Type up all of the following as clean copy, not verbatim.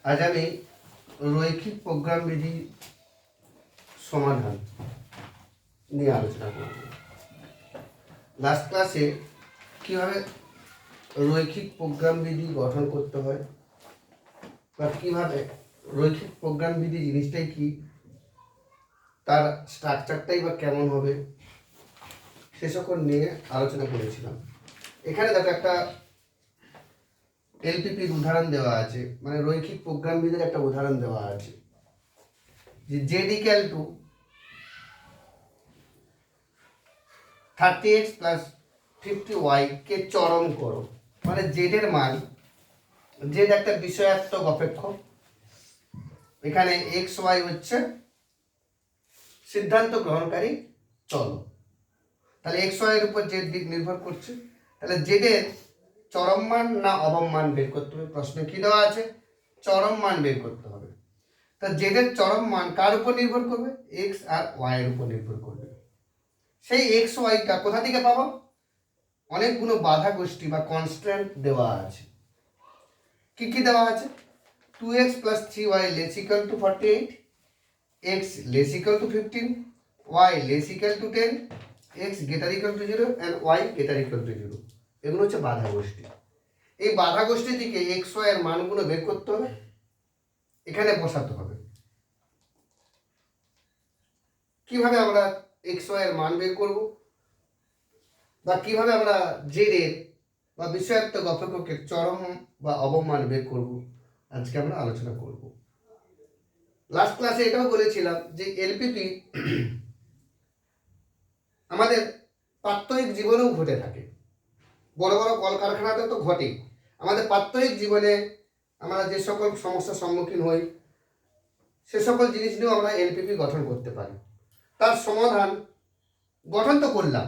আজ আমি রৈখিক প্রোগ্রাম বিধি সমাধান নিয়ে আলোচনা করব। লাস্ট ক্লাসে কীভাবে রৈখিক প্রোগ্রাম বিধি গঠন করতে হয় বা কীভাবে রৈখিক প্রোগ্রাম বিধি জিনিসটাই কি, তার স্ট্রাকচারটাই বা কেমন হবে, সে সকল নিয়ে আলোচনা করেছিলাম। এখানে দেখো একটা এলপিপির উদাহরণ দেওয়া আছে, মানে রৈখিক প্রোগ্রাম বিধির একটা উদাহরণ দেওয়া আছে যে Z equal to 30x plus 50y কে চরম করো। মানে জেডের মান, জেড একটা বিষয়াত্মক অপেক্ষক, এখানে এক্স ওয়াই হচ্ছে সিদ্ধান্ত গ্রহণকারী চল। তাহলে এক্স ওয়াই এর উপর জেড নির্ভর করছে। তাহলে জেডের চরম মান না অবম মান বের করতে হবে। প্রশ্নে কি দেওয়া আছে? চরম মান বের করতে হবে। তা জেডের চরম মান কার উপর নির্ভর করবে? এক্স আর ওয়াই এর উপর নির্ভর করবে। সেই এক্স ওয়াইটা কোথা থেকে পাবো? অনেকগুলো বাধা গোষ্ঠী বা কনস্ট্যান্ট দেওয়া আছে। কি কি দেওয়া আছে? 2x plus 3y less equal to 48, x less equal to 15, y less equal to 10, x greater equal to 0 and y greater equal to 0। এগুলো হচ্ছে বাধা গোষ্ঠী। এই বাধা গোষ্ঠী থেকে x y এর মানগুলো বের করতে হবে, এখানে বসাতে হবে। কিভাবে আমরা x y এর মান বের করব বা কিভাবে আমরা z এর বা বিষয়াত্মক অপেক্ষকের চরম বা অবমান বের করব, আজকে আমরা আলোচনা করব। লাস্ট ক্লাসে এটাও বলেছিলাম যে এলপিপি আমাদের প্রাত্যহিক জীবনেও ঘটে থাকে। বড় বড় কলকারখানাতে তো ঘটেই। আমাদের প্রাত্যহিক জীবনে আমরা যে সকল সমস্যার সম্মুখীন হই, সে সকল জিনিস নিয়েও আমরা এলপিপি গঠন করতে পারি। তার সমাধান গঠন তো করলাম,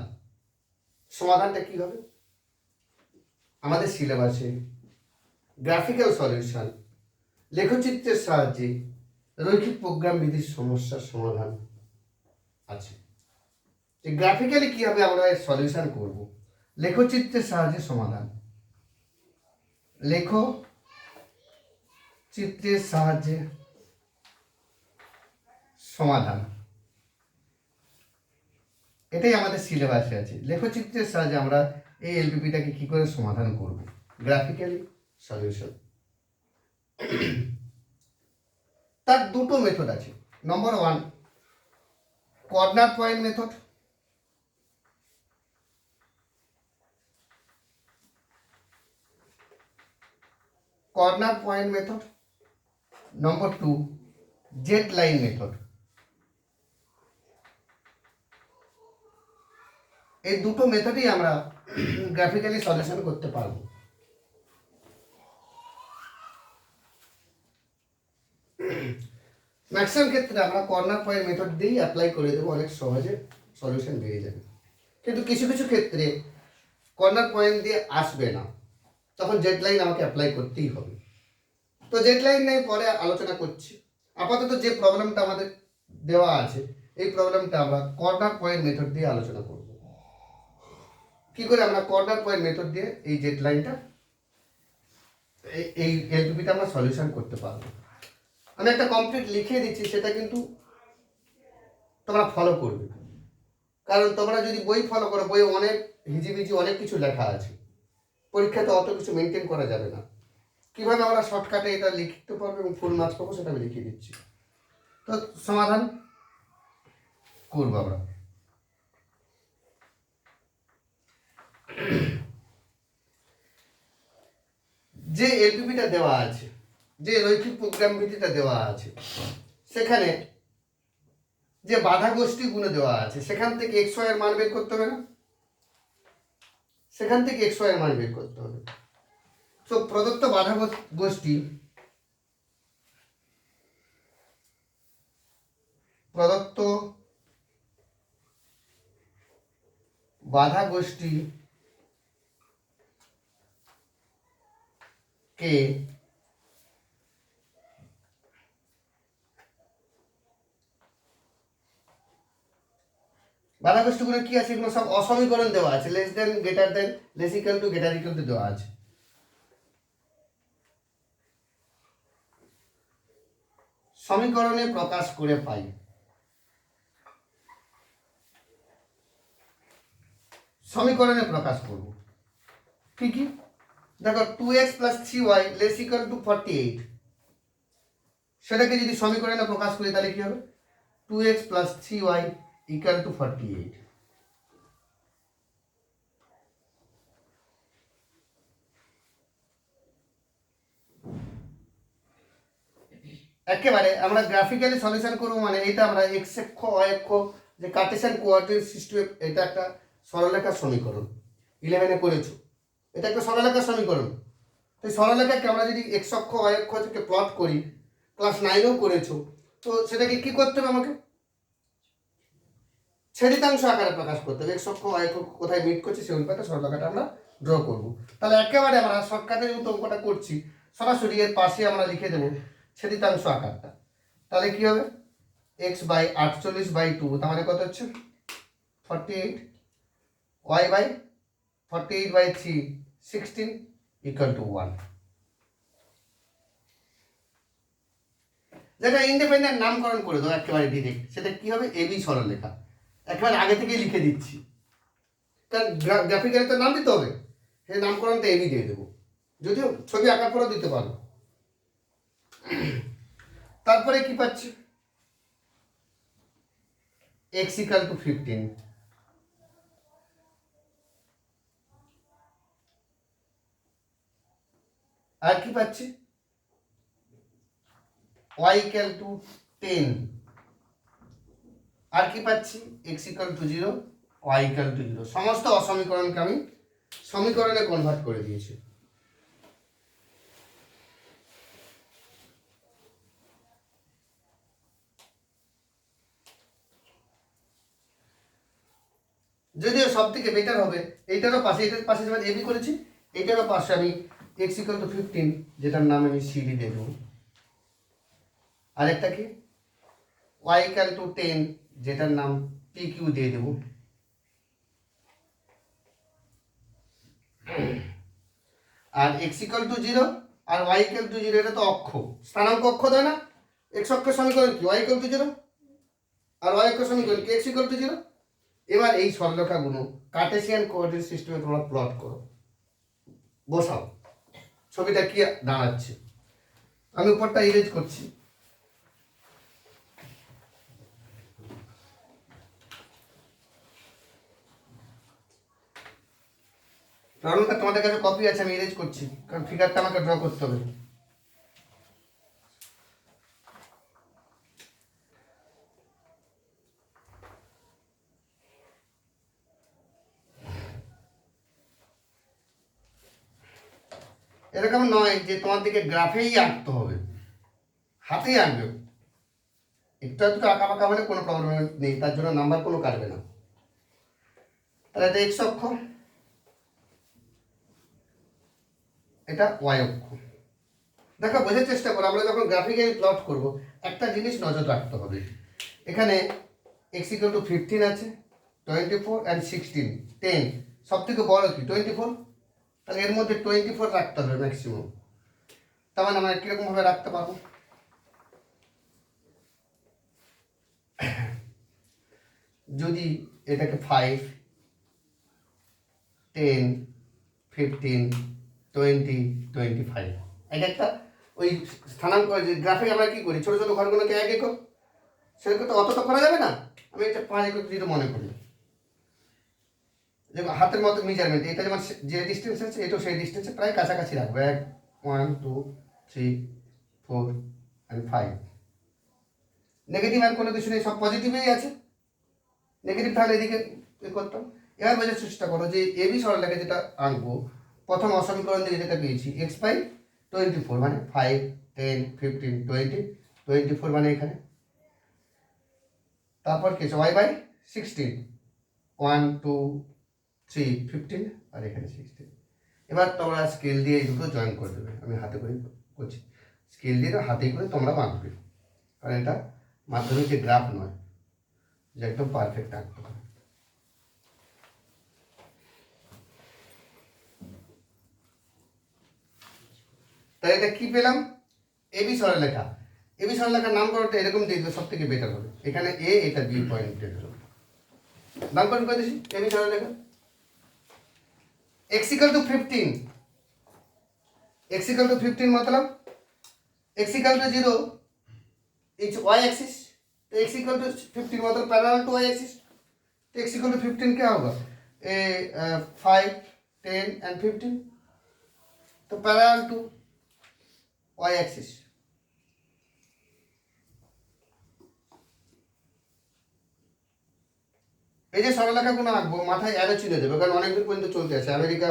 সমাধানটা কি হবে? আমাদের সিলেবাসে গ্রাফিক্যাল সলিউশন, লেখচিত্রের সাহায্যে রৈখিক প্রোগ্রাম বিধির সমস্যার সমাধান আছে। যে গ্রাফিক্যালি কিভাবে আমরা এর সলিউশন করব, লেখচিত্রের সাহায্যে সমাধান। লেখ চিত্রের সাহায্যে সমাধান, এটাই আমাদের সিলেবাসে আছে। লেখচিত্রের সাহায্যে আমরা এই এলপিপিটাকে কি করে সমাধান করব, গ্রাফিক্যালি সলিউশন। তার দুটো মেথড আছে। Number 1 corner point method, corner point method. Number 2 Z line method. এই দুটো মেথডই আমরা গ্রাফিক্যালি সলিউশন করতে পারবো। ম্যাক্সিমাম ক্ষেত্রে আমরা কর্নার পয়েন্ট মেথড দিয়েই অ্যাপ্লাই করে দেবো, অনেক সহজে সলিউশন বেরিয়ে যাবে। কিন্তু কিছু কিছু ক্ষেত্রে কর্নার পয়েন্ট দিয়ে আসবে না, তখন জেড লাইন আমাকে অ্যাপ্লাই করতেই হবে। তো জেড লাইন নিয়ে পরে আলোচনা করছি। আপাতত যে প্রবলেমটা আমাদের দেওয়া আছে, এই প্রবলেমটা আমরা কর্নার পয়েন্ট মেথড দিয়ে আলোচনা করব। কি করে আমরা কর্নার পয়েন্ট মেথড দিয়ে এই জেড লাইনটা, এই এলপিপিটা আমরা সলিউশন করতে পারবো। আমি একটা কমপ্লিট লিখে দিচ্ছি, সেটা কিন্তু তোমরা ফলো করবে। কারণ তোমরা যদি বই ফলো করো, বই অনেক হিজিবিজি অনেক কিছু লেখা আছে, পরীক্ষাতে অত কিছু মেনটেন করা যাবে না। কিভাবে আমরা শর্টকাটে এটা লিখতে পারবো এবং ফুল মার্কস পাবো, সেটা আমি লিখে দিচ্ছি। তো সমাধান করবো আমরা। যে এলপিপিটা দেওয়া আছে, যে রৈখিক প্রোগ্রাম বিধিটা দেওয়া আছে, সেখানে যে বাধা গোষ্ঠীগুলো দেওয়া আছে, সেখান থেকে এক্স ওয়াই এর মান বের করতে হবে না? সেখান থেকে এক্স ওয়াই এর মান বের করতে হবে। তো প্রদত্ত বাধা গোষ্ঠী, প্রদত্ত বাধা গোষ্ঠী কে বাধা গোষ্ঠীগুলো কি আছে? এগুলো সব অসমীকরণ দেওয়া আছে। Less than, greater than, less equal to, greater equal two দেওয়া আছে। সমীকরণে প্রকাশ করে পাই। সমীকরণে প্রকাশ করব কি কি? দেখো 2x + 3y = 48, সেটাকে যদি সমীকরণে প্রকাশ করি তাহলে কি হবে? 2x + 3y = 48। একেবারে আমরা গ্রাফিক্যালি সলিউশন করব, মানে এটা আমরা x অক্ষ y অক্ষ যে কার্টেসিয়ান কোঅর্ডিনেট সিস্টেম, এটা একটা সরলরেখার সমীকরণ 11 এ পড়েছো। এটা একটা সরলরেখার সমীকরণ। এই সরলরেখাকে আমরা যদি x অক্ষ y অক্ষ থেকে প্লট করি, ক্লাস 9এও করেছো, তো সেটাকে কি করতে হবে? আমাকে ছেদিতাংশ আকারে প্রকাশ করতে হবে। x অক্ষ y অক্ষ কোথায় মিট করছে সেই অনুপাতে সরলরেখাটা আমরা ড্র করব। তাহলে একেবারে আমরা শর্টকাটে যেহেতু অঙ্কটা করছি, সরাসরি এর পাশে আমরা লিখে দেবো ছেদিতাংশ আকারটা। তাহলে কি হবে? x/48/2, তার মানে কত হচ্ছে? 48, y/48/3 16 = 1। যেটা ইন্ডিপেন্ডেন্ট নামকরণ করে দাও একেবারে ডিরেক্ট, সেটা কি হবে? এবি সরলরেখা। একেবারে আগে থেকেই লিখে দিচ্ছি, কারণ গ্রাফিক্যালি তো নাম দিতে হবে, সেই নামকরণটা এবি দিয়ে দেবো, যদিও ছবি আঁকার পরেও দিতে পারো। তারপরে কি পাচ্ছি? x = 15, আর কি পাচ্ছি? y = 10, আর কি পাচ্ছি? x = 0, y = 0। সমস্ত অসমীকরণকে আমি সমীকরণে কনভার্ট করে দিয়েছি। যদিও সব থেকে বেটার হবে এইটারও পাশে, এটার পাশে যেমন এবি করেছি, এইটারও পাশে আমি x = 15, যেটার নাম আমি সিডি দিয়ে দেবো। আরেকটা কি? y = 10, যেটার নাম PQ দিয়ে দেবো। আর x = 0 আর y = 0, এটা তো অক্ষ, স্থানাঙ্ক অক্ষ, তাই না? x অক্ষের সমীকরণ কি? y = 0, আর y অক্ষের সমীকরণ কি? x = 0। এবার এই সরলরেখাগুলো কার্টেসিয়ান কোঅর্ডিনেট সিস্টেমে তোমরা প্লট করো, বসাও, ছবিটা কি দাঁড়াচ্ছে। আমি উপরটা ইরেজ করছি। প্রবলেমটা তোমাদের কাছে কপি আছে, আমি ইরেজ করছি, কারণ ফিগারটা আমাকে ড্র করতে হবে। এরকম নয় যে তোমার দিকে গ্রাফেই আঁকতে হবে, হাতেই আঁকবে। একটু একটু আঁকা পাকা হলে কোনো প্রবলেম নেই, তার জন্য নাম্বার কোনো কাটবে না। তাহলে এটা x অক্ষ, এটা y অক্ষ। দেখো বোঝার চেষ্টা করো, আমরা যখন গ্রাফিক্যালি প্লট করব একটা জিনিস নজর রাখতে হবে। এখানে x = 15 আছে, 24 and 16, 10, সব থেকে বড় কি? 24। তাহলে এর মধ্যে 24 রাখতে হবে ম্যাক্সিমাম। তার মানে আমরা কিরকম ভাবে রাখতে পারবো? যদি এটাকে 5, 10, 15, 20, 25, এটা একটা ওই স্থানাঙ্ক যে গ্রাফিক আমরা কি করি, ছোট ছোট ঘরগুলোকে 1 একক, সেরকম তো অত তো করা যাবে না। আমি এটা 5 একক যদি মনে করি, যেমন হাতের মতো মেজারমেন্ট, এটা যেমন যে ডিস্টেন্স আছে এটাও সেই ডিস্টেন্সে প্রায় কাছাকাছি রাখবো। 1, 2, 3, 4 and 5। নেগেটিভ আর কোনো কিছু নেই, সব পজিটিভই আছে। নেগেটিভ তাহলে এদিকে করতাম। এবার বোঝার চেষ্টা করো যে এবি সরলরেখা যেটা আঁকবো, প্রথম অসমীকরণ থেকে যেটা পেয়েছি x/24, মানে 5, 10, 15, 20, 24 মানে এখানে। তারপর কি আছে? y/16, 1, 2, 3, 15, আর এখানে 16। এবার তোমরা স্কেল দিয়ে এই দুটো জয়েন করে দেবে। আমি হাতে করে করছি, স্কেল দিয়ে হাতেই করে তোমরা আঁকবে, কারণ এটা মাধ্যমিক যে গ্রাফ নয় যে একদম পারফেক্ট আঁকতে হবে। তাই এটা কি পেলাম? এবি সরলরেখা। এবি সরলরেখার নামকরণটা এরকম দিয়ে দিলে সব থেকে বেটার হবে। এখানে এ, এটা বি পয়েন্টের নামকরণ করে দিছি এবি সরলরেখা। x equal to 15, x equal to 15 मतलब x equal to 0 is y axis, तो x equal to 15 मतलब पैरेलल टू y एक्सिस, तो x equal to 15 क्या होगा, 5 10 and 15, तो पैरेलल टू y एक्सिस। এই যে সরলরেখাগুলো আঁকবো মাথায় অ্যারো চিহ্ন দেবে, কারণ অনেক দূর পর্যন্ত চলতে আছে, আমেরিকা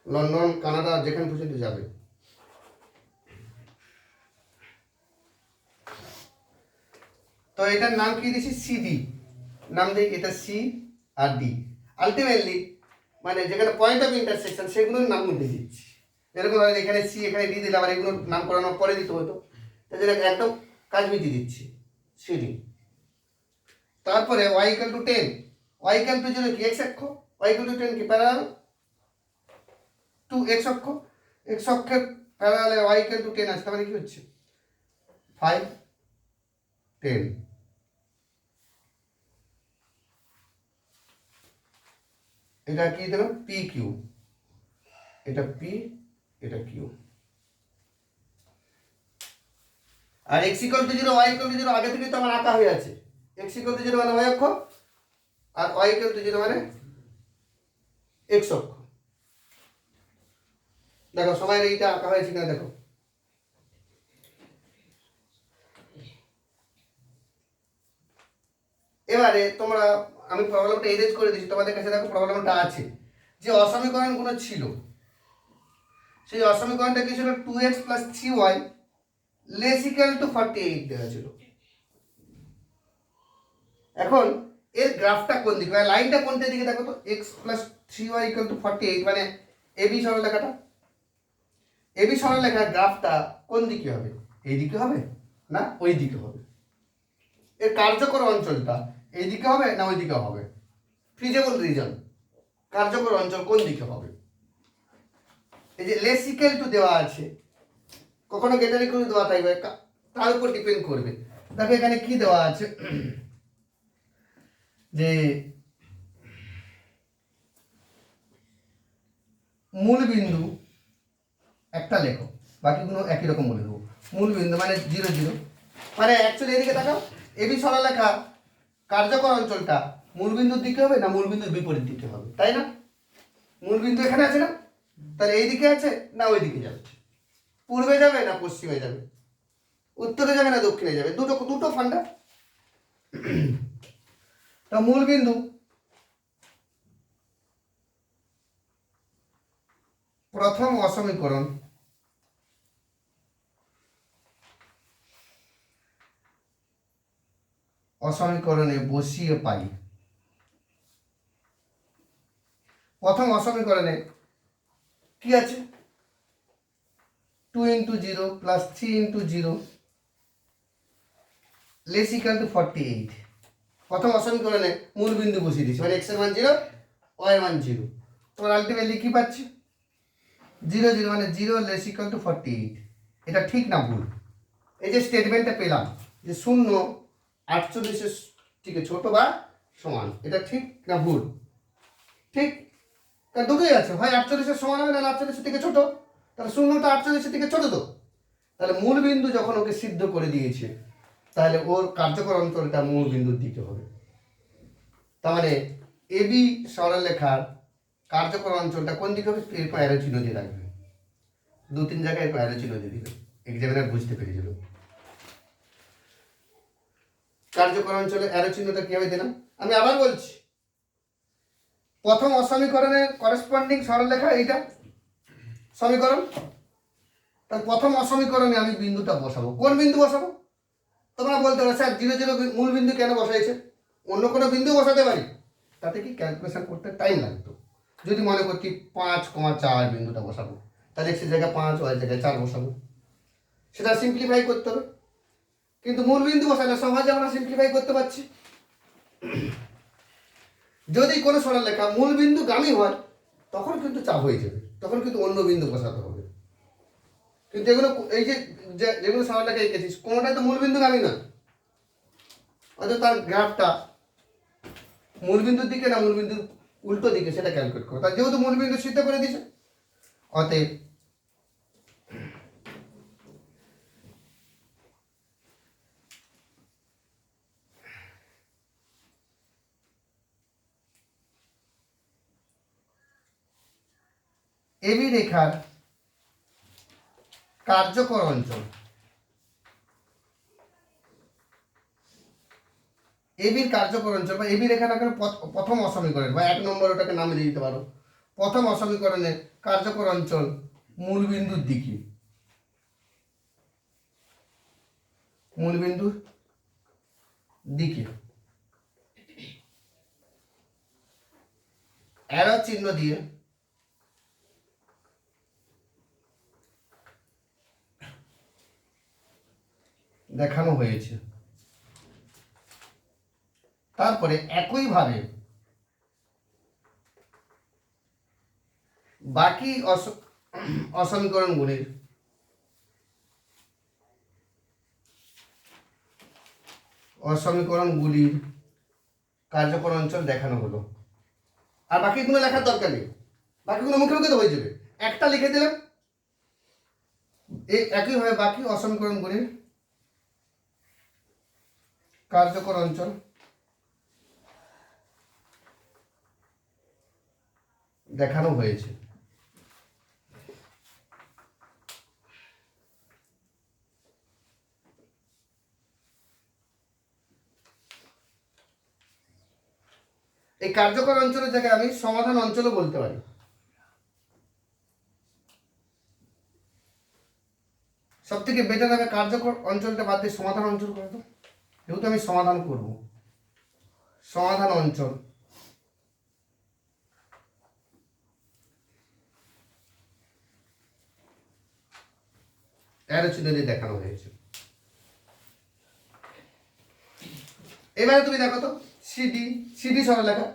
লন্ডন কানাডা যেখানে পর্যন্ত যাবে। তো এটার নাম কি দিয়েছি, সিডি নাম দিই, এটা সি আর ডি। আলটিমেটলি মানে যেখানে পয়েন্ট অফ ইন্টারসেকশন সেগুলোর নাম দিয়ে দিচ্ছি। এরকম এখানে সি এখানে ডি দিলে আবার এগুলোর নাম করানোর পরে দিতে হতো, তাই জন্য একদম কাজ মিটিয়ে দিচ্ছি সিডি। তারপরে y equal to 10, y equal to 0 কি x অক্ষ, y equal to 10 কি প্যারালাল টু x অক্ষ, x অক্ষের প্যারালালে y equal to 10 আছে, তার মানে কি হচ্ছে 5 10। এটা কি দিল পি কিউ, এটা পি এটা কিউ। আর x equal to 0 y equal to 0 আগে থেকে তো আমার আঁকা হয়ে আছে, x equal to 0 মানে y অক্ষ আর y equal to 0 মানে x অক্ষ। দেখো সবাই এইটা আঁকা হয়েছে কিনা দেখো। এবারে তোমরা, আমি প্রবলেমটা এরেজ করে দিচ্ছি তোমাদের কাছে, দেখো প্রবলেমটা আছে যে অসমীকরণগুলো ছিল, সেই অসমীকরণটা কি ছিল, 2x + 3y less equal to 48 দেওয়া ছিল। এখন এর গ্রাফটা কোন দিকে, মানে লাইনটা কোনটা দিকে দেখো তো, x + 3y = 48 মানে এবি সরলরেখাটা, এবি সরলরেখার গ্রাফটা কোন দিকে হবে, এই দিকে হবে না ওই দিকে হবে, এর কার্যকর অঞ্চলটা এই দিকে হবে না ওই দিকে হবে, ফিজিবল রিজন কার্যকর অঞ্চল কোন দিকে হবে। এই যে লেস ইকুয়াল টু দেওয়া আছে, কখনো গ্রেটার ইকুয়াল টু দেওয়া থাকবে, তার উপর ডিপেন্ড করবে। দেখো এখানে কি দেওয়া আছে, যে মূল বিন্দু একটা লেখো, বাকিগুলো একই রকম বলে দেবো। মূল বিন্দু মানে 0 0, মানে অ্যাকচুয়ালি এদিকে তাকাও, এবি সরলরেখা কার্যকর অঞ্চলটা মূল বিন্দুর দিকে হবে না মূল বিন্দুর বিপরীত দিকে হবে, তাই না? মূল বিন্দু এখানে আছে না, তাহলে এই দিকে আছে না ওই দিকে যাবে, পূর্বে যাবে না পশ্চিমে যাবে, উত্তরে যাবে না দক্ষিণে যাবে, দুটো দুটো ফান্ডা। তা মূল বিন্দু প্রথম অসমীকরণ অসমীকরণে বসিয়ে পাই, প্রথম অসমীকরণে কি আছে, 2 × 0 + 3 × 0 লেস ইকুয়াল টু 48। প্রথম অসমীকরণে মূল বিন্দু বসিয়ে দিচ্ছি, মানে x এর মান 0 y এর মান 0, তোমার আলটিমেটলি কি পাচ্ছি 0 0 মানে 0 লেস ইকুয়াল টু 48। এটা ঠিক না ভুল? এই যে স্টেটমেন্টটা পেলাম যে 0 48 থেকে ছোট বা সমান, এটা ঠিক না ভুল? ঠিক, কারণ দুটোই আছে, হয় 48 সমান হবে না 48 থেকে ছোট, তাহলে 0টা 48 থেকে ছোট, তো তাহলে মূল বিন্দু যখন ওকে সিদ্ধ করে দিয়েছে তাহলে ওর কার্যকর অঞ্চলটা মূল বিন্দুর দিকে হবে। তার মানে এবি সরলরেখার কার্যকর অঞ্চলটা কোন দিকে হবে, এরকম অ্যারো চিহ্ন দিয়ে রাখবে, 2-3 জায়গায় এরকম অ্যারো চিহ্ন দিয়ে দিবে, এক্সামিনার বুঝতে পেরেছিল। কার্যকর অঞ্চলে অ্যারো চিহ্নটা কিভাবে দিলাম আমি আবার বলছি, প্রথম অসমীকরণের করেসপন্ডিং সরলরেখা এইটা সমীকরণ, তার প্রথম অসমীকরণে আমি বিন্দুটা বসাবো, কোন বিন্দু বসাবো? তোমরা বলতে পারো স্যার 0 0 মূল বিন্দু কেন বসাইছে, অন্য কোনো বিন্দু বসাতে পারি, তাতে কি ক্যালকুলেশন করতে টাইম লাগতো। যদি মনে করছি 5,4 বিন্দুটা বসাবো, তাহলে x এর জায়গায় 5 y এর জায়গায় 4 বসাবো, সেটা সিম্পলিফাই করতে হবে। কিন্তু মূল বিন্দু বসালে সহজে আমরা সিম্পলিফাই করতে পারছি। যদি কোনো সরলরেখা মূল বিন্দু গামী হয় তখন কিন্তু চাপ হয়ে যাবে, তখন কিন্তু অন্য বিন্দু বসাতে হবে। কিন্তু এগুলো এই যেগুলো সরলরেখা এঁকেছিস কোনোটাই তো মূলবিন্দুগামী না, অর্থাৎ তার গ্রাফটা মূলবিন্দুর দিকে না মূলবিন্দুর উল্টো দিকে সেটা ক্যালকুলেট করো। তার যেহেতু মূলবিন্দু সিদ্ধ করে দিছে, অতএব এবি রেখার কার্যকর অঞ্চল, এবির কার্যকর অঞ্চল বা এবি রেখা না করে প্রথম অসমীকরণ বা 1 নম্বর ওটাকে নামে দিয়ে দিতে পারো, প্রথম অসমীকরণের কার্যকর অঞ্চল মূলবিন্দুর দিকে, মূলবিন্দুর দিকে অ্যারো চিহ্ন দিয়ে দেখানো হয়েছে। তারপরে একইভাবে বাকি অসমীকরণগুলির কার্যকর অঞ্চল দেখানো হলো। আর বাকিগুলো লেখার দরকার নেই, বাকিগুলো মুখে মুখে তো হয়ে যাবে, একটা লিখে দিলাম। একইভাবে বাকি অসমীকরণগুলির কার্যকর অঞ্চল দেখানো হয়েছে। এই কার্যকর অঞ্চলের জায়গায় আমি সমাধান অঞ্চলও বলতে পারি। সব থেকে বেটার হবে কার্যকর অঞ্চলটা বাদ দিয়ে সমাধান অঞ্চল করে দাও, যেহেতু আমি সমাধান করব। সমাধান অঞ্চল অ্যারো চিহ্ন দিয়ে দেখানো হয়েছে। এবারে তুমি দেখো তো সিডি সরলরেখা,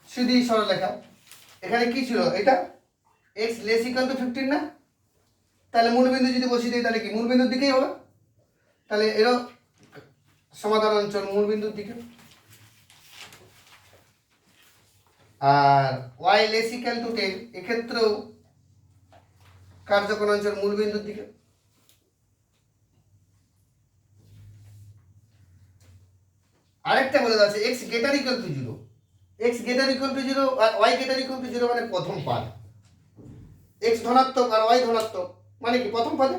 সিডি সরলরেখা এখানে কি ছিল, এটা x লেস ইকুয়াল টু 15 না, তাহলে মূলবিন্দু যদি বসিয়ে দিই তাহলে কি মূলবিন্দুর দিকেই হবে, তাহলে এরও সমাধান অঞ্চল মূলবিন্দুর দিকে। আর y লেস ইকুয়াল টু 10 এক্ষেত্রেও কার্যকর অঞ্চল মূলবিন্দুর দিকে। আরেকটা বলে দেওয়া আছে x greater equal to 0, x greater equal to 0 আর y গ্রেটার ইকুয়াল টু 0 মানে প্রথম পাদ, x ধনাত্মক আর y ধনাত্মক মানে কি প্রথম পাদে,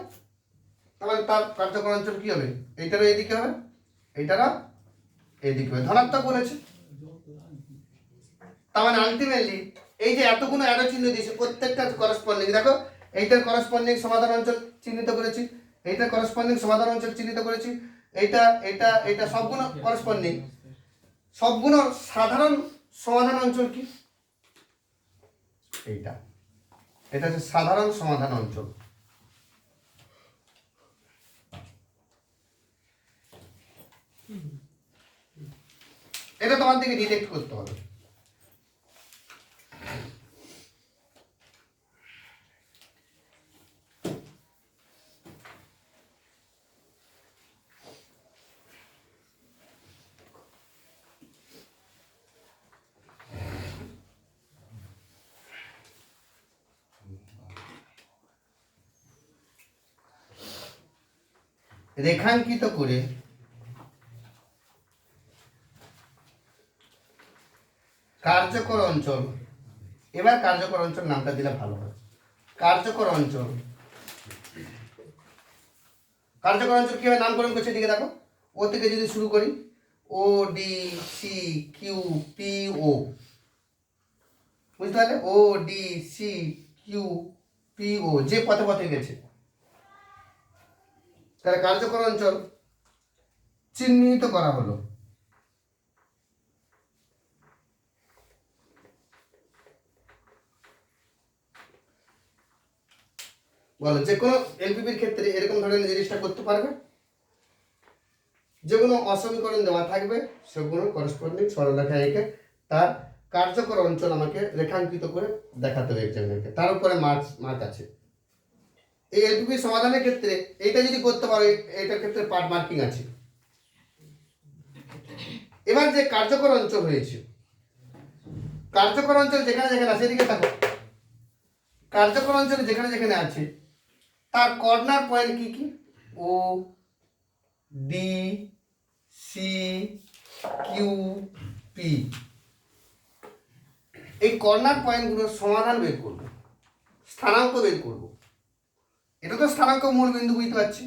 তাহলে তার কার্যকর অঞ্চল কি হবে, এইটারও এদিকে হবে এইটারও এদিকে হবে, ধনাত্মক বলেছে। তার মানে আলটিমেটলি এই যে এতগুলো অ্যারো চিহ্ন দিয়েছে প্রত্যেকটা করসপন্ডিং, দেখো এইটার করসপন্ডিং সমাধান অঞ্চল চিহ্নিত করেছি, এইটার করসপন্ডিং সমাধান অঞ্চল চিহ্নিত করেছি, এইটা এটা এটা সবগুলো করসপন্ডিং, সবগুলো সাধারণ সমাধান অঞ্চল কি এইটা, এটা হচ্ছে সাধারণ সমাধান অঞ্চল। এটা তোমার থেকে ডিটেক্ট করতে হবে। রেখাঙ্কিত করে কার্যকর অঞ্চল, এবার কার্যকর অঞ্চল নামটা দিলে ভালো হয়। কার্যকর অঞ্চল, কার্যকর অঞ্চল কিভাবে নামকরণ করছে দিকে দেখো, ও থেকে যদি শুরু করি ও ডি সি কিউ পি ও, বুঝতে পারলে, ও ডি সি কিউ পি ও যে পথে পথে গেছে, তাহলে কার্যকর অঞ্চল চিহ্নিত করা হলো। বলো যে কোনো এলপিপির ক্ষেত্রে এরকম ধরনের জিনিসটা করতে পারবে, যেগুলো অসমীকরণ দেওয়া থাকবে সেগুলো করসপন্ডিং সরলরেখা এঁকে তার কার্যকর অঞ্চল আমাকে রেখাঙ্কিত করে দেখাতে হবে এক্সামিনারকে, তার উপরে মার্ক আছে। এই এলপিপি সমাধানের ক্ষেত্রে এইটা যদি করতে পারো, এটার ক্ষেত্রে পার্ট মার্কিং আছে। এবার যে কার্যকর অঞ্চল হয়েছে, কার্যকর অঞ্চল যেখানে যেখানে আছে, এদিকে দেখো, কার্যকর অঞ্চলে যেখানে যেখানে আছে তার কর্নার পয়েন্ট কি কি? ও, ডি, সি, কিউ, পি। এই কর্নার পয়েন্টগুলোর সমাধান বের করব, স্থানাঙ্ক বের করব। এটা তো স্থানাঙ্ক মূল বিন্দু, বুঝতে পারছি,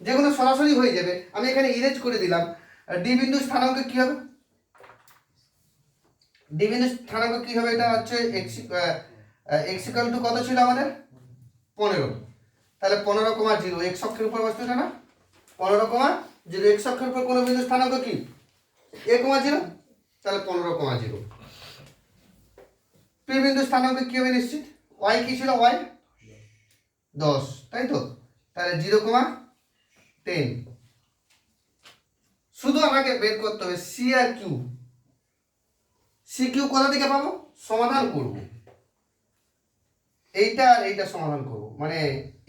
যেগুলো সরাসরি হয়ে যাবে। আমি এখানে ইরেজ করে দিলাম। ডি বিন্দু স্থানাঙ্ক কি হবে? ডি বিন্দু স্থানাঙ্ক কি হবে? এটা হচ্ছে এক্স ইকুয়াল টু কত ছিল আমাদের? 15। তাহলে 15,0 এক্স অক্ষের উপর বসতো না? 15,0 এক্স অক্ষের উপর কোন বিন্দু স্থানাঙ্ক কি? a,0। তাহলে 15,0। পি বিন্দু স্থানাঙ্ক কি হবে নিশ্চিত? ওয়াই কি ছিল? ওয়াই 10, তাই তো? তাহলে 0,10। শুধু আমাকে বের করতে হবে সি আর কিউ। সি কিউ কোথা থেকে পাবো? সমাধান করব, এইটা আর এইটা সমাধান করব, মানে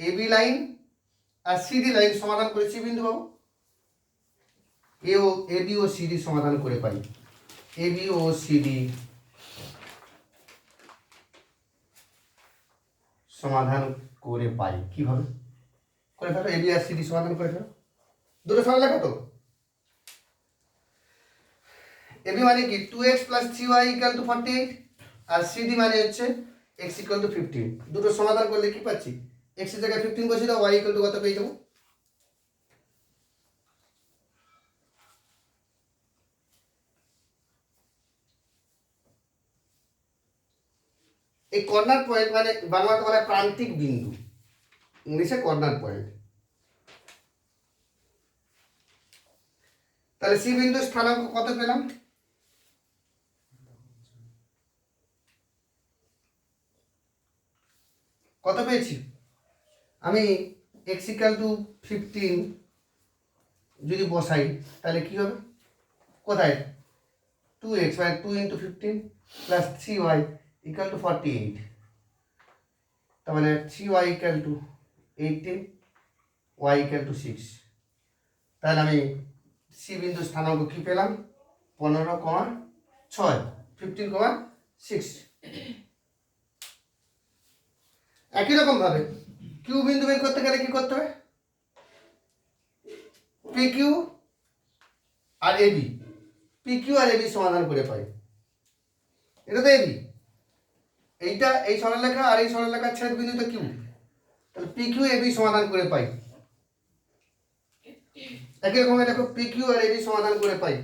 এবি লাইন আর সিডি লাইন সমাধান করে সি বিন্দু পাবো। এবি ও সিডি সমাধান করে পাই। এবি ও সিডি সমাধান করে পাই। কিভাবে করে ফেলো? এবি আর সিডি সমাধান করে ফেলো। দুটো সরল লেখা তো। এবি মানে কি? 2x + 3y = 48, আর সিডি মানে হচ্ছে x = 15। দুটো সমাধান করলে কি পাচ্ছি? x এর জায়গায় 15 বসিয়ে দাও, y = কত পেয়ে যাবো? এই কর্নার পয়েন্ট মানে বাংলাতে বলা হয় প্রান্তিক বিন্দু, ইংলিশে কর্নার পয়েন্ট। তাহলে সি বিন্দু স্থানাঙ্ক কত পেলাম? কত পেয়েছি? আমি x = 15 যদি বসাই তাহলে কি হবে? কোথায়? 2x মানে 2 × 15 + 3y = 48। তার মানে 3y = 18, y = 6। তাহলে আমি সি বিন্দু স্থানাঙ্ক কি পেলাম? 15,6, 15,6। একই রকম ভাবে কিউ বিন্দু বের করতে গেলে কি করতে হবে? P Q R AB, P Q R AB সমাধান করে পাই। এটা তো এবি, এইটা এই সরলরেখা আর এই সরলরেখার ছেদ বিন্দু তো কিউ। তাহলে পি কিউ এবি সমাধান করে পাই। একই রকম দেখো, পি কিউ আর এবি সমাধান করে পাই।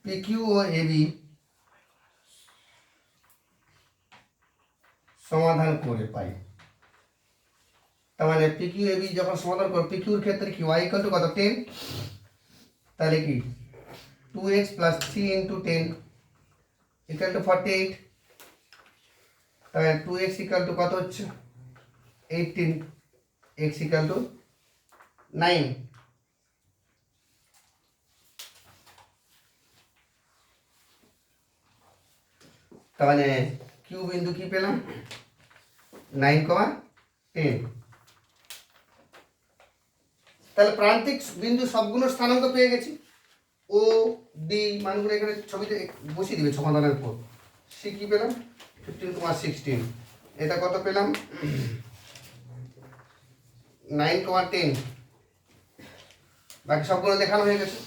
পি কিউ ও এবি সমাধান করে পাই। তার মানে পি কিউ এবি যখন সমাধান করো, পি কিউর ক্ষেত্রে কি y = কত? 10। তাহলে কি 2x + 3 × 10 = 48। তাহলে 2x = কত হচ্ছে? 18, x = 9। তার মানে কিউ বিন্দু কি পেলাম? 9,10। তাহলে প্রান্তিক বিন্দু সবগুলো স্থানাঙ্ক পেয়ে গেছি। ও ডি মানগুলো এখানে ছবিতে বসিয়ে দিবে সমাধানের পর। সি কি পেলাম? 15,16। এটা কত পেলাম? 9,10। বাকি সবগুলো দেখানো হয়ে গেছে।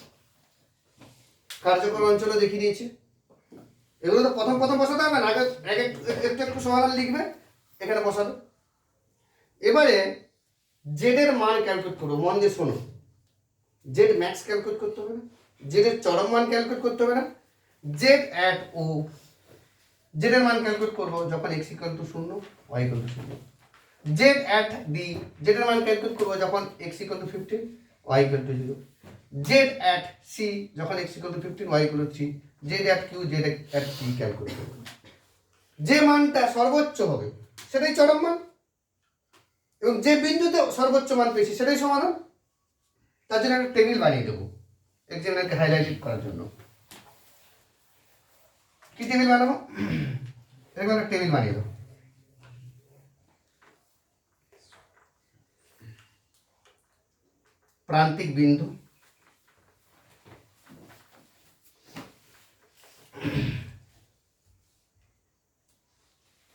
কার্যকর অঞ্চলও দেখিয়ে দিয়েছি। এগুলো তো প্রথম প্রথম বসাতে হবে না, আগে একটু একটু সমাধান লিখবে, এখানে বসাবে। এবারে জেড এর মান ক্যালকুলেট করবো। মন দিয়ে শোনো, জেড ম্যাক্স ক্যালকুলেট করতে হবে না, জেড এর চরম মান ক্যালকুলেট করতে হবে না। জেড অ্যাট ও, জেড এর মান ক্যালকুলেট করবো যখন x = 0, y = 0। Z at D, Z এর মান ক্যালকুলেট করবো যখন x = 15, y = 0। Z at C, যখন x = 15, y = 3, z at Q z at P calculate করবো। যে মানটা সর্বোচ্চ হবে সেটাই চরম মান, এবং যে বিন্দুতে সর্বোচ্চ মান পেয়েছি সেটাই সমাধান। তার জন্য একটা টেবিল বানিয়ে দেবো এক্সামিনারকে হাইলাইট করার জন্য। কি টেবিল বানাবো? এরকম একটা টেবিল বানিয়ে দেবো। প্রান্তিক বিন্দু,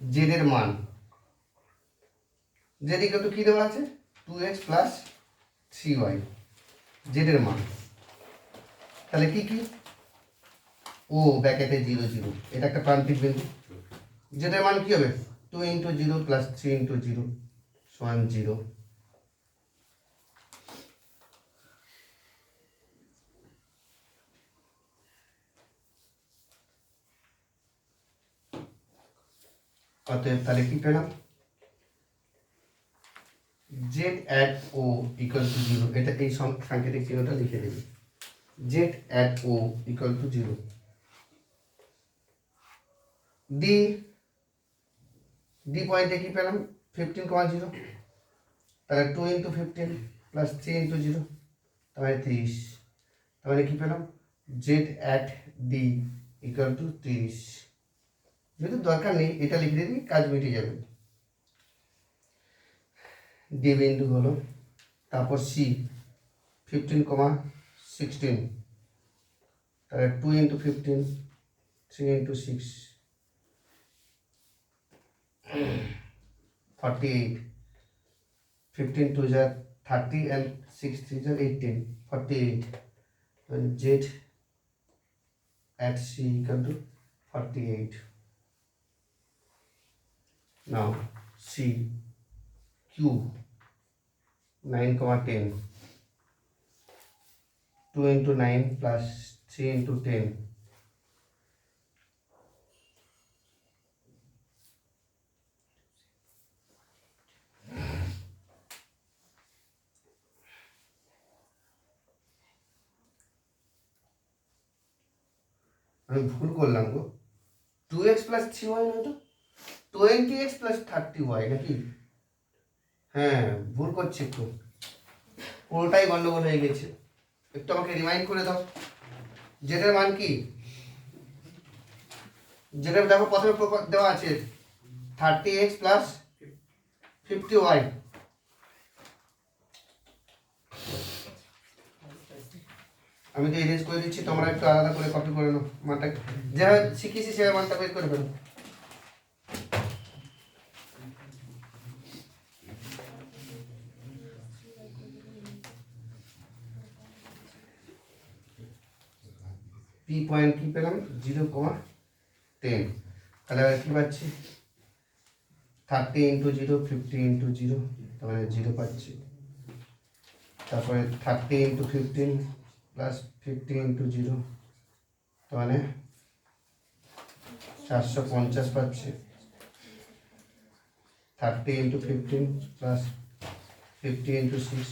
জেড এর মান, জেড ইকুয়াল টু কি দেওয়া আছে 2x প্লাস 3y, জেড এর মান। তাহলে কি কি, ও ব্র্যাকেটে 0 0, এটা একটা প্রান্তিক বিন্দু। জেড এর মান কি হবে 2 ইন্টু 0 প্লাস 3 ইন্টু 0 সমান 0। অতএব তাহলে কি পেলাম, z at O equal to 0, এটা এই সাংকেতিক চিহ্নটা লিখে দেবে, z at O equal to 0। D, D পয়েন্টে কি পেলাম 15,0, তাহলে 2 ইন্টু 15 প্লাস 3 ইন্টু 0 তাহলে 30। তাহলে কি পেলাম z at D equal to 30। যেহেতু দরকার নেই এটা লিখে দিবি, কাজ মিটে যাবে। ডি বিন্দু হলো, তারপর সি 15,16, তাহলে 2 into 15 3 into 6 48, 15 2 are 30 and 6 3 are 18, 48. Then Z at C equal to 48. Now C Q 9,10, 2 into 9 plus 3 into 10, আমি ভুল করলাম গো, 2x প্লাস 3y নয় তো 20x প্লাস 30y নাকি? হ্যাঁ ভুল করছি একটু, পুরোটাই গন্ডগোল হয়ে গেছে, একটু আমাকে রিমাইন্ড করে দাও। জেডের মান কি, জেডের দেখো প্রথমে দেওয়া আছে 30x প্লাস 50y, আমি তো এরেঞ্জ করে দিচ্ছি, তোমরা একটু আলাদা করে কপি করে নাও, মানটা যেভাবে শিখেছি সেভাবে মানটা বের করে ফেলো। পি পয়েন্ট কি পেলাম 0,10, তাহলে কি পাচ্ছি 30 ইন্টু 0 50 ইন্টু 0 তাহলে 0 পাচ্ছি। তারপরে 30 ইন্টু 15 প্লাস 50 ইন্টু 0 তাহলে 450 পাচ্ছি। 30 ইন্টু 15 প্লাস 50 ইন্টু 6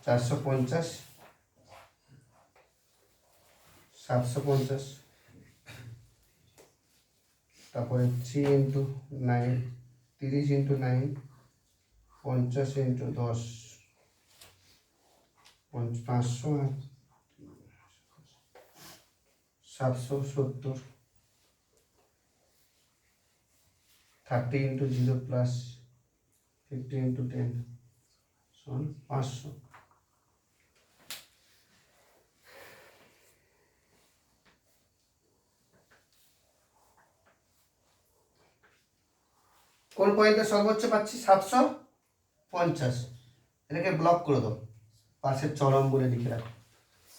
450, 750, তারপরে 3 into 9 30 into 9 50 into 10 500 770, 30 into 0 plus 50 into 10 সমান 500। কোন পয়েন্টে সর্বোচ্চ পাচ্ছি 750, এটাকে ব্লক করে দাও, পাশের চরম বলে লিখে রাখো,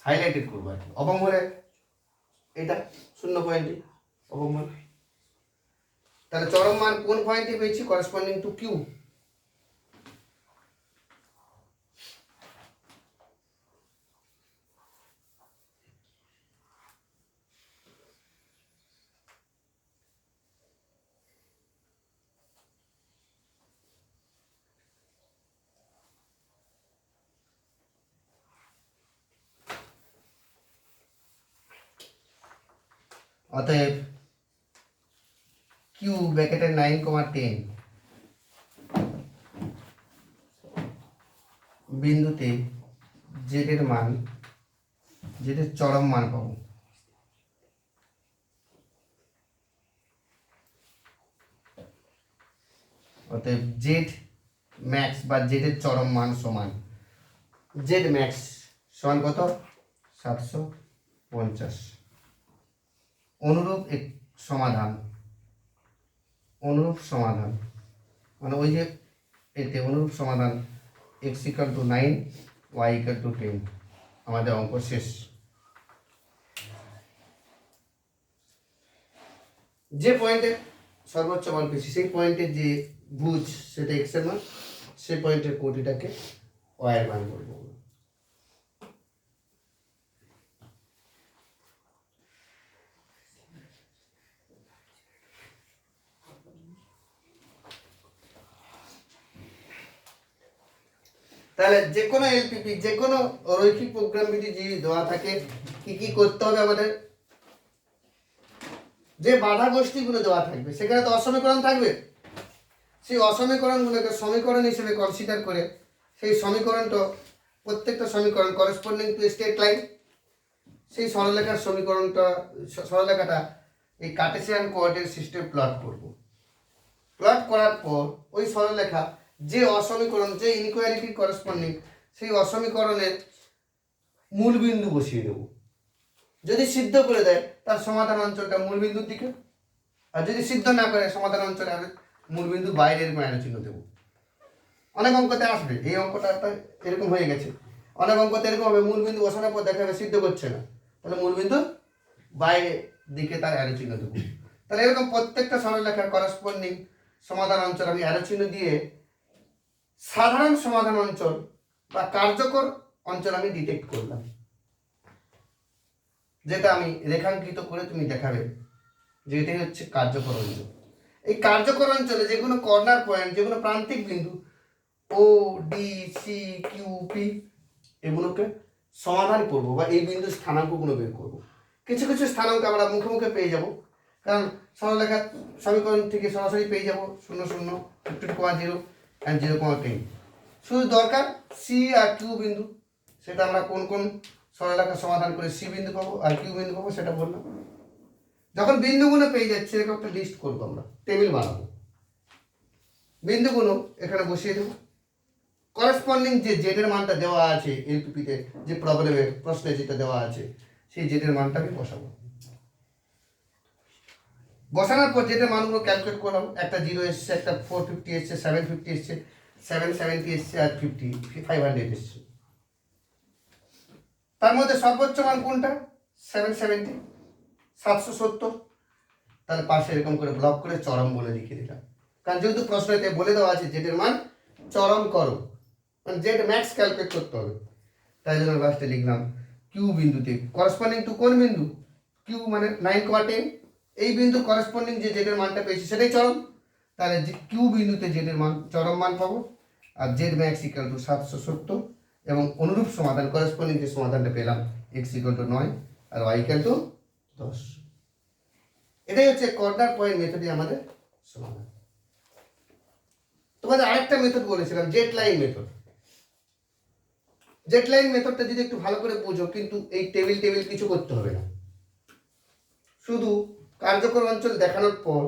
হাইলাইটেড করবো আর কি। অবম হলে এটা 0 পয়েন্টে অবম মান, তাহলে চরম মান কোন পয়েন্টে পেয়েছি করেসপন্ডিং টু কিউ। অতএব কিউ ব্র্যাকেটের 9,10 বিন্দুতে জেডের মান, জেডের চরম মান পাবো। অতএব জেড ম্যাক্স বা জেডের চরম মান সমান জেড ম্যাক্স সমান কত? 750। অনুরূপ সমাধান, অনুরূপ সমাধান মানে ওই যে এতে অনুরূপ সমাধান x = 9 y = 10। আমাদের অঙ্ক শেষ। যে পয়েন্টে সর্বোচ্চ মান পেয়েছি সেই পয়েন্টের যে ভুজ সেটা x এর মান, সেই পয়েন্টের কোটিটাকে y এর মান বলবো। তাহলে যে কোনো এলপিপি, যে কোনো রৈখিক প্রোগ্রাম বিধি যদি দেওয়া থাকে কি কি করতে হবে আমাদের, যে বাধা গোষ্ঠীগুলো দেওয়া থাকবে সেখানে তো অসমীকরণ থাকবে, সেই অসমীকরণগুলোকে সমীকরণ হিসেবে কনসিডার করে সেই সমীকরণটা, প্রত্যেকটা সমীকরণ করেসপন্ডিং টু স্ট্রেট লাইন, সেই সরলরেখার সমীকরণটা, সরলরেখাটা এই কার্টেসিয়ান কোঅর্ডিনেট সিস্টেম প্লট করব। প্লট করার পর ওই সরলরেখা যে অসমীকরণ, যে ইনইকুয়ালিটি করেসপন্ডিং, সেই অসমীকরণের মূলবিন্দু বসিয়ে দেব। যদি সিদ্ধ করে দেয় তার সমাধান অঞ্চলটা মূলবিন্দুর দিকে, আর যদি সিদ্ধ না করে সমাধান অঞ্চলে আমি মূলবিন্দু বাইরে এরকম অ্যারো চিহ্ন দেবো। অনেক অঙ্কতে আসবে, এই অঙ্কটা একটা এরকম হয়ে গেছে। অনেক অঙ্কতে এরকম হবে মূলবিন্দু বসানোর পর দেখা যাবে সিদ্ধ করছে না, তাহলে মূলবিন্দু বাইরে দিকে তার অ্যারো চিহ্ন দেবো। তাহলে এরকম প্রত্যেকটা সরলরেখার করেসপন্ডিং সমাধান অঞ্চল আমি অ্যারো চিহ্ন দিয়ে সাধারণ সমাধান অঞ্চল বা কার্যকর অঞ্চল আমি ডিটেক্ট করলাম, যেটা আমি রেখাঙ্কিত করে তুমি দেখাবে যে এটাই হচ্ছে কার্যকর অঞ্চল। এই কার্যকর অঞ্চলে যেগুলো কর্নার পয়েন্ট, যেগুলো প্রান্তিক বিন্দু ও ডি সি কিউ পি, এগুলোকে সমাধান করব বা এই বিন্দুর স্থানাঙ্কগুলো বের করব। কিছু কিছু স্থানাঙ্ক আমরা মুখে মুখে পেয়ে যাব, কারণ সরলরেখার সমীকরণ থেকে সরাসরি পেয়ে যাব 0 0 50,0 and 0,10। শুধু দরকার সি আর কিউ বিন্দু, সেটা আমরা কোন কোন সরলরেখার সমাধান করে সি বিন্দু পাবো আর কিউ বিন্দু পাবো সেটা বললাম। যখন বিন্দুগুলো পেয়ে যাচ্ছে এরকম একটা লিস্ট করবো, আমরা টেবিল বানাবো, বিন্দুগুলো এখানে বসিয়ে দেবো। করেসপন্ডিং যে জেডের মানটা দেওয়া আছে এলপিপিতে, যে প্রবলেমে প্রশ্নে যেটা দেওয়া আছে সেই জেডের মানটা আমি বসাবো। বসানোর পর জেডের মানগুলো ক্যালকুলেট করলাম, একটা 0 এসছে, একটা 450 এসছে, 750 এসছে, 770 এসছে আর 500 এসছে। তার মধ্যে সর্বোচ্চ মান কোনটা? 770, 770। তাহলে পাশে এরকম করে ব্লক করে চরম বলে লিখে দিলাম, কারণ যেহেতু প্রশ্নতে বলে দেওয়া আছে জেডের মান চরম করো, মানে জেড ম্যাক্স ক্যালকুলেট করতে হবে। তাই জন্য লাস্টে লিখলাম কিউ বিন্দুতে করেসপন্ডিং টু কোন বিন্দু? কিউ মানে 9,10, এই বিন্দুর করেসপন্ডিং যে জেডের মানটা পেয়েছি সেটাই চরম, তাহলে কিউ বিন্দুতে জেডের মান চরম মান পাবো। আর জেড ম্যাক্স = 770 এবং অনুরূপ সমাধান করেসপন্ডিং যে সমাধানটা পেলাম x = 9 আর y = 10। এটাই হচ্ছে কর্নার পয়েন্ট মেথডে আমাদের সমাধান। তোমাদের আরেকটা মেথড বলেছিলাম Z line method. Z line মেথডটা যদি একটু ভালো করে বুঝো, কিন্তু এই টেবিল কিছু করতে হবে না, শুধু কার্যকর অঞ্চল দেখানোর পর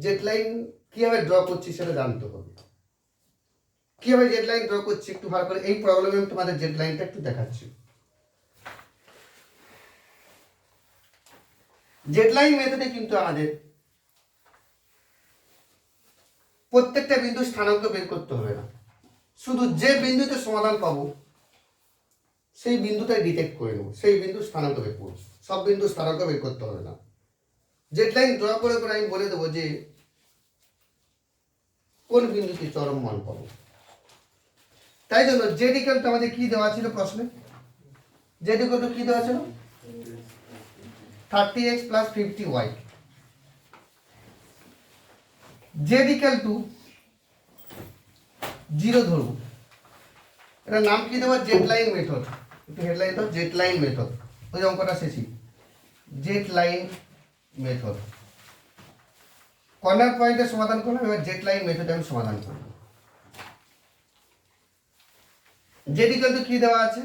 জেড লাইন কিভাবে ড্র করছি সেটা জানতে হবে। কিভাবে জেড লাইন ড্র করছি একটু ভালো করে, এই প্রবলেমে আমি তোমাদের জেড লাইনটা একটু দেখাচ্ছি। জেড লাইন মেথডে কিন্তু আমাদের প্রত্যেকটা বিন্দু স্থানাঙ্ক বের করতে হবে না, শুধু যে বিন্দুতে সমাধান পাবো সেই বিন্দুটাই ডিটেক্ট করে নেবো, সেই বিন্দু স্থানাঙ্ক বের করবো, সব বিন্দু স্থানাঙ্ক বের করতে হবে না। জেড লাইন ড্র করে করে আমি বলে দেবো যে কোন বিন্দুতে চরম মান পাবো। তাই জন্য জেড ইকুয়াল টু আমাদের কি দেওয়া ছিল প্রশ্নে? জেড ইকুয়াল টু কি দেওয়া ছিল? 30x + 50y। Z equal to 0 ধরবো, এটার নাম কি দেবো? Z line method. একটু হেডলাইন দাও, জেড লাইন মেথড। ওই অঙ্কটা শেষই, জেড লাইন মেথড। কর্নার পয়েন্টের সমাধান করলাম, এবার জেড লাইন মেথডে আমি সমাধান করব। জেড ইকুয়াল টু কি দেওয়া আছে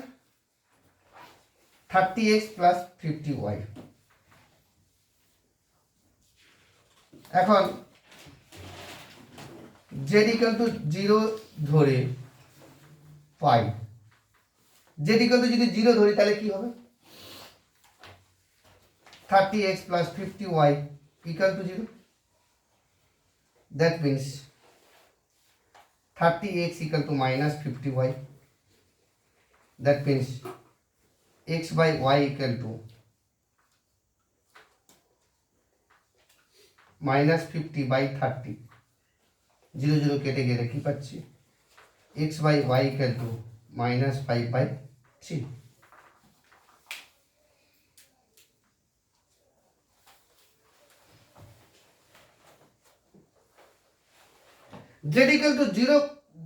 30x প্লাস 50y। এখন জেড ইকুয়াল টু 0 ধরে পাই, জেড ইকুয়াল টু যদি 0 ধরি তাহলে কি হবে 30x plus 50y equal to 0. That means 30x equal to minus 50y. That means x by y equal to minus 50 by 30. 0 0 কেটে গেলে কি পাচ্ছি x by y equal to minus 5 by 3. Z equal to 0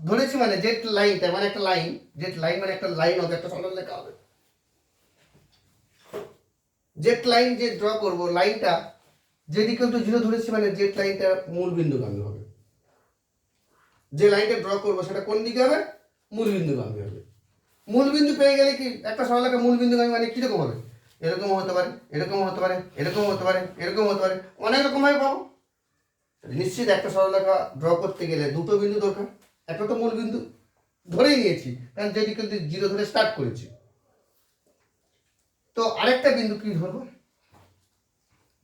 ধরেছি মানে Z লাইনটা মানে একটা line, Z line মানে একটা লাইন হবে, একটা সরল লেখা হবে। জেড লাইন যে ড্র করব লাইনটা জেড ইকুয়াল টু 0 ধরেছি মানে জেড লাইনটা মূল বিন্দুগামী হবে। যে লাইনটা ড্র করব সেটা কোন দিকে হবে মূল বিন্দুগামী হবে। মূল বিন্দু পেয়ে গেলে কি একটা সরলরেখা মূল বিন্দুগামী মানে কিরকম হবে এরকম হতে পারে, এরকম হতে পারে, এরকম হতে পারে, এরকম হতে পারে, অনেক রকম ভাবে পাবো। নিশ্চিত একটা সরলরেখা ড্র করতে গেলে দুটো বিন্দু দরকার, একটা তো মূল বিন্দু ধরেই নিয়েছি কারণ জেড ইকুয়াল টু 0 ধরে স্টার্ট করেছি। তো আরেকটা বিন্দু কি ধরবো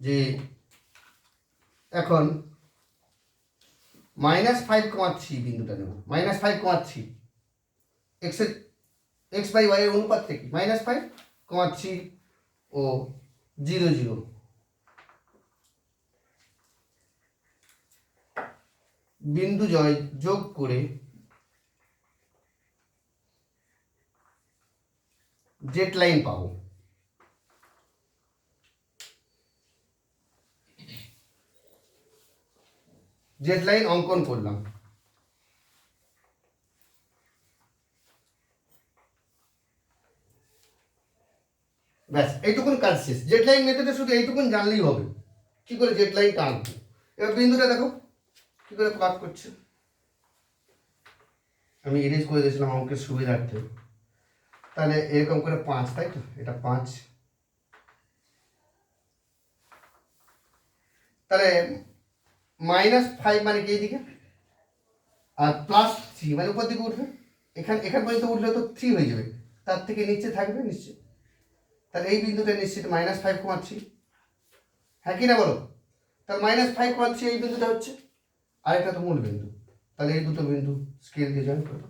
যে এখন -5,3 বিন্দুটা নেব। -5,3 x এর x বাই y এর অনুপাত থেকে -5,3 ও 0 0 বিন্দু জয় যোগ করে জেড লাইন পাবো। জেড লাইন অঙ্কন করলাম। ব্যাস এইটুকুন কাজ শেষ। জেড লাইন মেথডে শুধু এইটুকুন জানলেই হবে কি করে জেড লাইন টানবো। এবার বিন্দুটা দেখো কি করে প্লট করছে, আমি ইরেজ করে দিয়েছিলাম অঙ্কের সুবিধার্থে। তাহলে এরকম করে 5, তাই তো এটা 5, তাহলে -5 মানে কি এইদিকে আর +3 মানে উপর দিকে উঠবে, এখান পর্যন্ত উঠলে তো 3 হয়ে যাবে, তার থেকে নিচে থাকবে নিশ্চিত। তাহলে এই বিন্দুটা নিশ্চিত -5,3, হ্যাঁ কি না বলো। তাহলে -5,3 এই বিন্দুটা হচ্ছে, আর এটা তো মূল বিন্দু। তাহলে এই দুটো বিন্দু স্কেল দিয়ে জয়েন করো।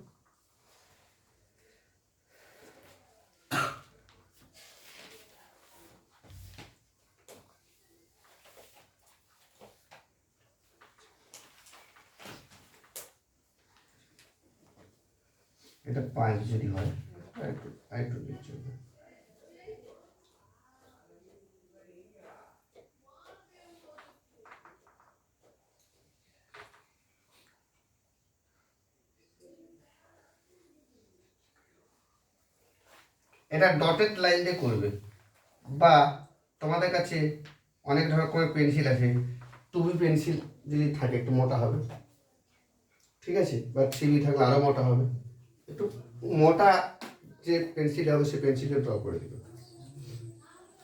এটা 5 যদি হয় আরেকটু নিচে হবে। এটা ডটেড লাইন দিয়ে করবে, বা তোমাদের কাছে অনেক রকমের পেন্সিল আছে, 2B পেন্সিল যদি থাকে একটু মোটা হবে, ঠিক আছে, বা 3B থাকলে আরও মোটা হবে। একটু মোটা যে পেন্সিল হবে সে পেন্সিলে ড্র করে দেবে,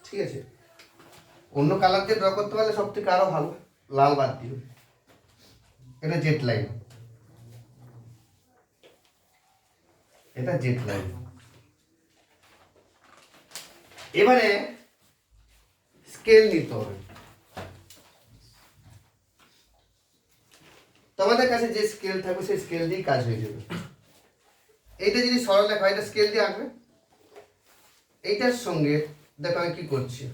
ঠিক আছে। অন্য কালার দিয়ে ড্র করতে পারলে সব থেকে আরও ভালো, লাল বাদ দিও। এটা জেড লাইন, এটা জেড লাইন। এবারে স্কেল নিতে হবে। তোমাদের কাছে যে স্কেল থাকবে সেই স্কেল দিয়েই কাজ হয়ে যাবে। এইটা যদি সরলরেখা হয় এটা স্কেল দিয়ে আঁকবে। এইটার সঙ্গে দেখো আমি কি করছি,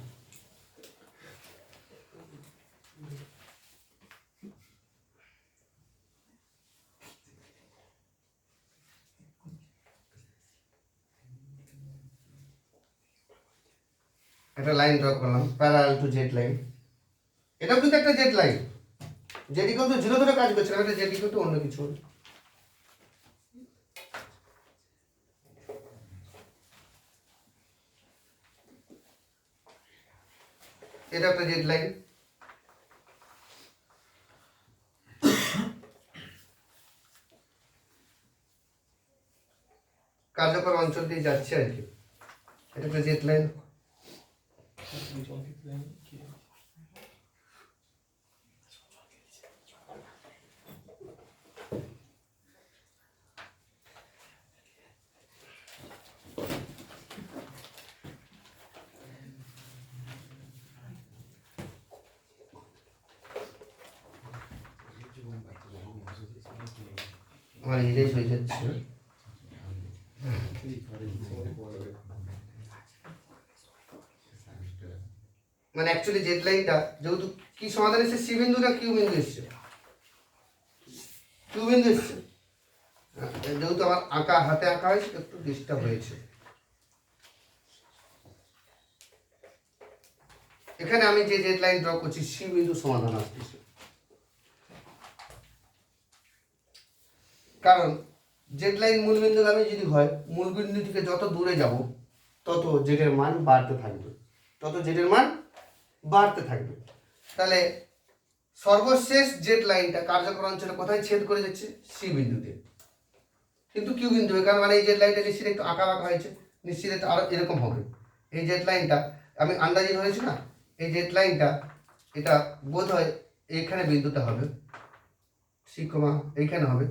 একটা লাইন ড্র করলাম প্যারালাল টু জেড লাইন। এটাও কিন্তু একটা Z line, Z equal to 0 ধরে কাজ করছে না, এটা জেড ইকুয়াল টু অন্য কিছু হবে। এটা একটা জেড লাইন, কার্যকর অঞ্চল দিয়ে যাচ্ছে আর কি, এটা একটা জেট লাইন। আমার ইরেজ হয়ে যাচ্ছে। মানে অ্যাকচুয়ালি জেট লাইনটা যেহেতু কি সমাধান এসছে, সি বিন্দু না কিউ বিন্দু এসছে? কিউ বিন্দু এসছে। যেহেতু আমার আঁকা হাতে আঁকা হয়েছে একটু ডিস্টার্ব হয়েছে। এখানে আমি যে জেট লাইন ড্র করছি সি বিন্দু সমাধান আসতেছে, কারণ জেড লাইন মূল বিন্দুগামী যদি হয়, মূল বিন্দু থেকে যত দূরে যাব তত জেডের মান বাড়তে থাকবে, তত জেডের মান বাড়তে থাকবে। তাহলে সর্বশেষ জেড লাইনটা কার্যকর অঞ্চলে কোথায় ছেদ করে যাচ্ছে? সি বিন্দুতে। কিন্তু কিউ বিন্দু, কারণ মানে এই জেড লাইনটা নিশ্চিত একটু আঁকা বাঁকা হয়েছে, নিশ্চিত একটু আরো এরকম হবে। এই জেড লাইনটা আমি আন্দাজি ধরেছি না, এই জেড লাইনটা এটা বোধ হয় এইখানে বিন্দুটা হবে, সি কমা এইখানে হবে।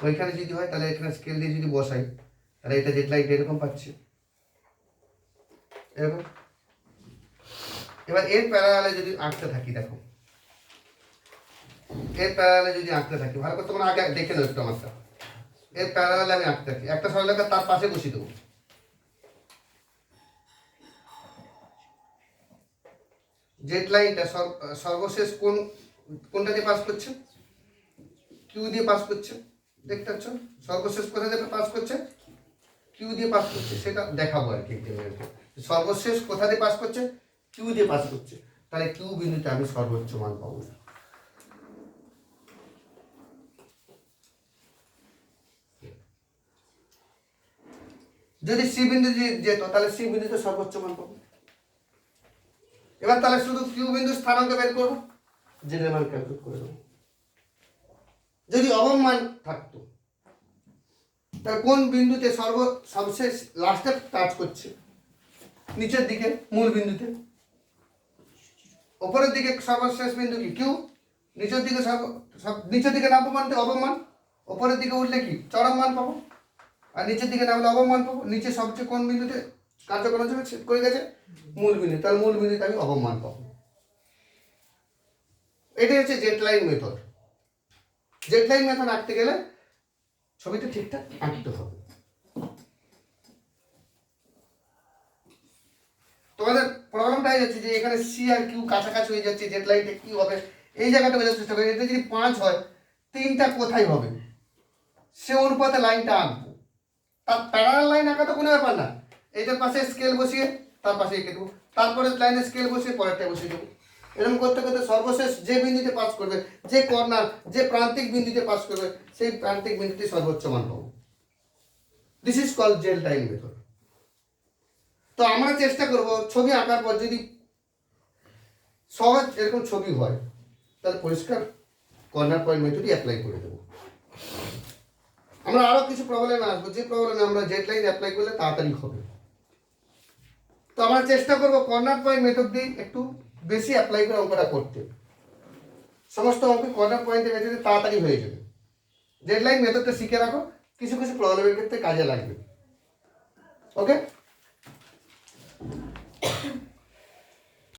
ওইখানে যদি হয় তাহলে এখানে স্কেল দিয়ে যদি বসাই তাহলে এটা জেড লাইনটা এরকম পাচ্ছি, এরকম। এবার এর প্যারালালে যদি আঁকতে থাকি, দেখো এর প্যারালালে যদি আঁকতে থাকি, ভালো করে তোমরা আগে দেখে নাও একটু আমারটা। এর প্যারালালে আমি আঁকতে থাকি, একটা সরলরেখা তার পাশে বসিয়ে দেবো। জেড লাইনটা সর্বশেষ কোনটা দিয়ে পাস করছে? কিউ দিয়ে পাস করছে, দেখতে পাচ্ছ? সর্বশেষ কোথা দিয়ে পাস করছে? কিউ দিয়ে পাস করছে, সেটা দেখাবো আর কি। সর্বশেষ কোথা দিয়ে পাস করছে? কিউ দিয়ে পাস করছে। তাহলে কিউ বিন্দুতে আমি সর্বোচ্চ মান পাবো। যদি সি বিন্দু যেত তাহলে সি বিন্দুতে সর্বোচ্চ মান পাবো। এবার তাহলে শুধু কিউ বিন্দু স্থানাঙ্ক বের করবো, জেডের মান ক্যালকুলেট করে দেবো। যদি অবমান থাকতো তাহলে কোন বিন্দুতে সবশেষ লাস্টে টাচ করছে? নিচের দিকে মূল বিন্দুতে। উপরের দিকে সর্বশেষ বিন্দু কি? কিউ। নিচের দিকে নিচের দিকে নামবো মানে অবমান, উপরের দিকে উঠলে কি চরম মান পাবো, আর নিচের দিকে নামলে অবমান পাবো। নিচে সবচেয়ে কোন বিন্দুতে কার্যকর অঞ্চলে ছেদ করে গেছে? মূল বিন্দু। তার মূল বিন্দুতে আমি অবমান পাবো। এটাই হচ্ছে Z line method. Z line method আঁকতে গেলে ছবিটা ঠিকঠাক আঁকতে হবে। তোমাদের প্রবলেমটা হয়ে যাচ্ছে যে এখানে সি আর কিউ কাছাকাছি হয়ে যাচ্ছে, জেড লাইনটা কি হবে এই জায়গাটা বোঝার চেষ্টা করি। এটা যদি 5 হয়, 3টা কোথায় হবে সে অনুপাতে লাইনটা আঁকবো। তার প্যারালাল লাইন আঁকা তো কোনো ব্যাপার না, এইটার পাশে স্কেল বসিয়ে তার পাশে এঁকে দেবো, তারপরে লাইনে স্কেল বসিয়ে পরেরটা বসিয়ে দেবো। এরকম করতে করতে সর্বশেষ যে বিন্দুতে পাস করবে, যে কর্নার, যে প্রান্তিক বিন্দুতে পাস করবে, সেই প্রান্তিক বিন্দুতে সর্বোচ্চ মান পাবো। This is called z line method. তো আমরা চেষ্টা করব ছবি আঁকার পর যদি সহজ এরকম ছবি হয় তাহলে পরিষ্কার কর্নার পয়েন্ট মেথডই অ্যাপ্লাই করে দেবো। আমরা আরো কিছু প্রবলেমে আসবো, যে প্রবলেমে আমরা জেড লাইন অ্যাপ্লাই করলে তাড়াতাড়ি হবে। তো আমরা চেষ্টা করব কর্নার পয়েন্ট মেথড দিয়ে একটু বেশি অ্যাপ্লাই করে অঙ্কটা করতে। সমস্ত অঙ্ক কর্নার পয়েন্টের মেথডে তাড়াতাড়ি হয়ে যাবে। জেড লাইন মেথডটা শিখে রাখো, কিছু কিছু প্রবলেমের ক্ষেত্রে কাজে লাগবে। ওকে।